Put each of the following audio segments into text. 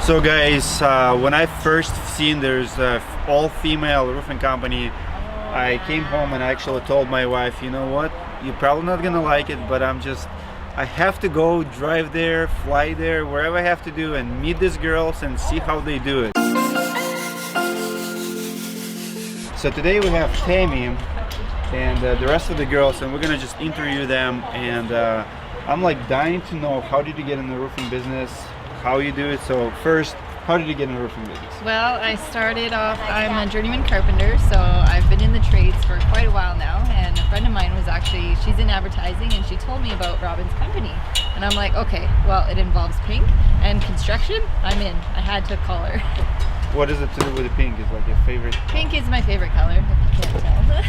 So guys, when I first seen there's a all-female roofing company, I came home and I actually told my wife, you know what, you're probably not gonna like it, but I have to go drive there, fly there, wherever I have to do, and meet these girls and see how they do it. So today we have Tammy and the rest of the girls, and we're gonna just interview them, and I'm like dying to know, how did you get in the roofing business, how you do it. So first, how did you get in the roofing business? Well, I started off, I'm a journeyman carpenter, so I've been in the trades for quite a while now, and a friend of mine was actually, she's in advertising, and she told me about Robyn's company. And I'm like, okay, well, it involves pink and construction, I'm in. I had to call her. What is it to do with the pink? Is like your favorite? Pink is my favorite color, if you can't tell.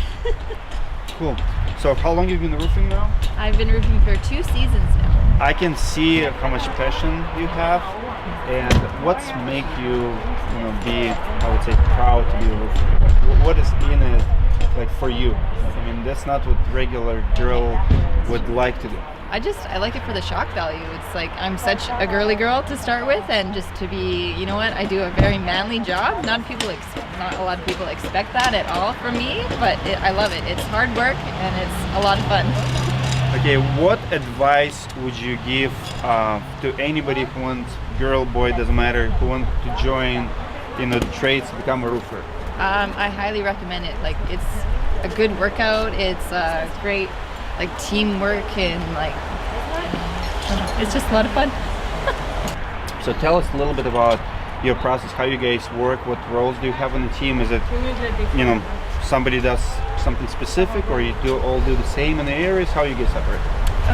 Cool. So how long have you been roofing now? I've been roofing for 2 seasons now. I can see how much passion you have, and what's make you, be, I would say, proud to be a roofer. Like, what is in it, like, for you? Like, I mean, that's not what regular girl would like to do. I like it for the shock value. It's like, I'm such a girly girl to start with, and just to be, you know what, I do a very manly job. Not a lot of people expect that at all from me, but I love it. It's hard work and it's a lot of fun. Okay, what advice would you give to anybody who wants, girl, boy, doesn't matter, who wants to join, the trades to become a roofer? I highly recommend it. Like, it's a good workout. It's great, like, teamwork, and like, it's just a lot of fun. So tell us a little bit about your process, how you guys work, what roles do you have on the team? Is it, somebody does something specific, or you all do the same in the areas? How you get separate?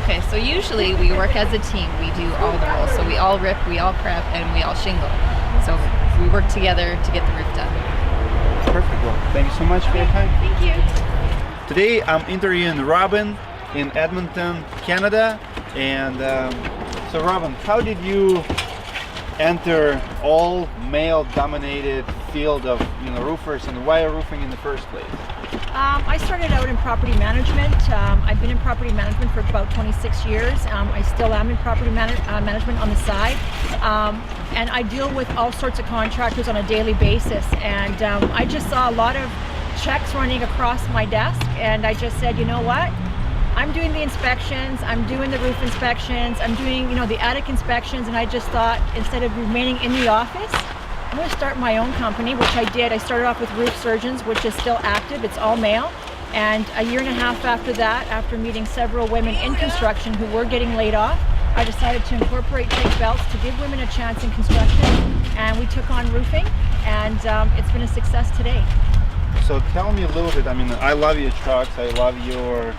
Okay, so usually we work as a team. We do all the roles. So we all rip, we all prep, and we all shingle. So we work together to get the roof done. Perfect. Well, thank you so much for your time. Thank you. Today I'm interviewing Robyn in Edmonton, Canada. And so Robyn, how did you enter all male dominated field of roofers, and why roofing in the first place? I started out in property management. I've been in property management for about 26 years. I still am in property management on the side, and I deal with all sorts of contractors on a daily basis, and I just saw a lot of checks running across my desk, and I just said, you know what, I'm doing the inspections, I'm doing the roof inspections, I'm doing the attic inspections, and I just thought, instead of remaining in the office, I'm going to start my own company, which I did. I started off with Roof Surgeons, which is still active. It's all male. And a year and a half after that, after meeting several women in construction who were getting laid off, I decided to incorporate TIG belts to give women a chance in construction. And we took on roofing, and it's been a success today. So tell me a little bit. I mean, I love your trucks. I love your,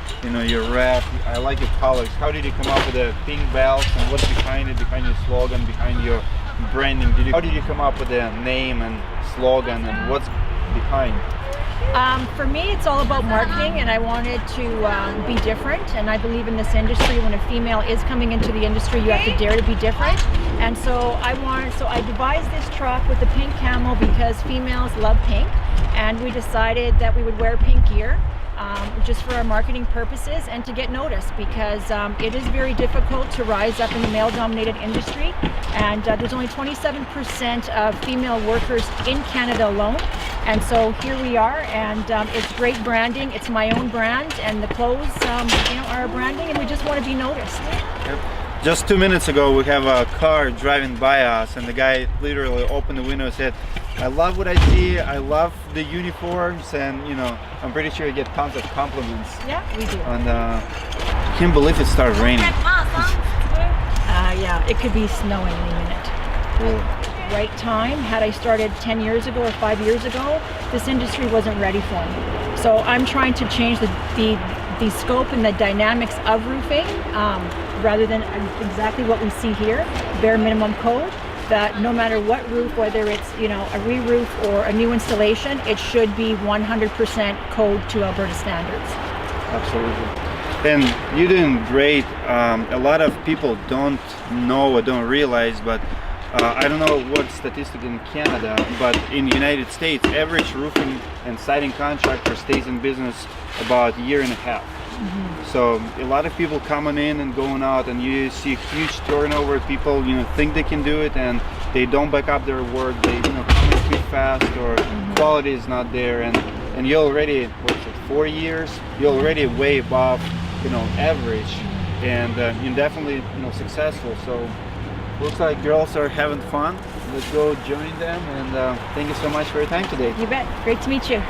your wrap. I like your colors. How did you come up with the pink belts, and what's behind it, behind your slogan, behind your branding? How did you come up with the name and slogan, and what's behind? For me, it's all about marketing, and I wanted to be different, and I believe in this industry, when a female is coming into the industry, you have to dare to be different. And so I devised this truck with the pink camo because females love pink, and we decided that we would wear pink gear just for our marketing purposes and to get noticed, because it is very difficult to rise up in the male-dominated industry, and there's only 27% of female workers in Canada alone. And so here we are, and it's great branding. It's my own brand, and the clothes are our branding, and we just want to be noticed. Yep. Just 2 minutes ago, we have a car driving by us, and the guy literally opened the window and said, I love what I see, I love the uniforms, and I'm pretty sure you get tons of compliments. Yeah, we do. And I can't believe it started raining. Yeah, it could be snowing any minute. Cool. Right time. Had I started 10 years ago or 5 years ago, this industry wasn't ready for me. So I'm trying to change the scope and the dynamics of roofing, rather than exactly what we see here, bare minimum code, that no matter what roof, whether it's a re-roof or a new installation, it should be 100% code to Alberta standards. Absolutely. And you're doing great. A lot of people don't know or don't realize, but I don't know what statistic in Canada, but in the United States, average roofing and siding contractor stays in business about a year and a half. Mm-hmm. So a lot of people coming in and going out, and you see huge turnover. People think they can do it, and they don't back up their word, they commit too fast, or quality is not there, and you're already, what is it, 4 years, you're already way above average, and you're definitely successful. So looks like girls are having fun. Let's go join them, and thank you so much for your time today. You bet. Great to meet you.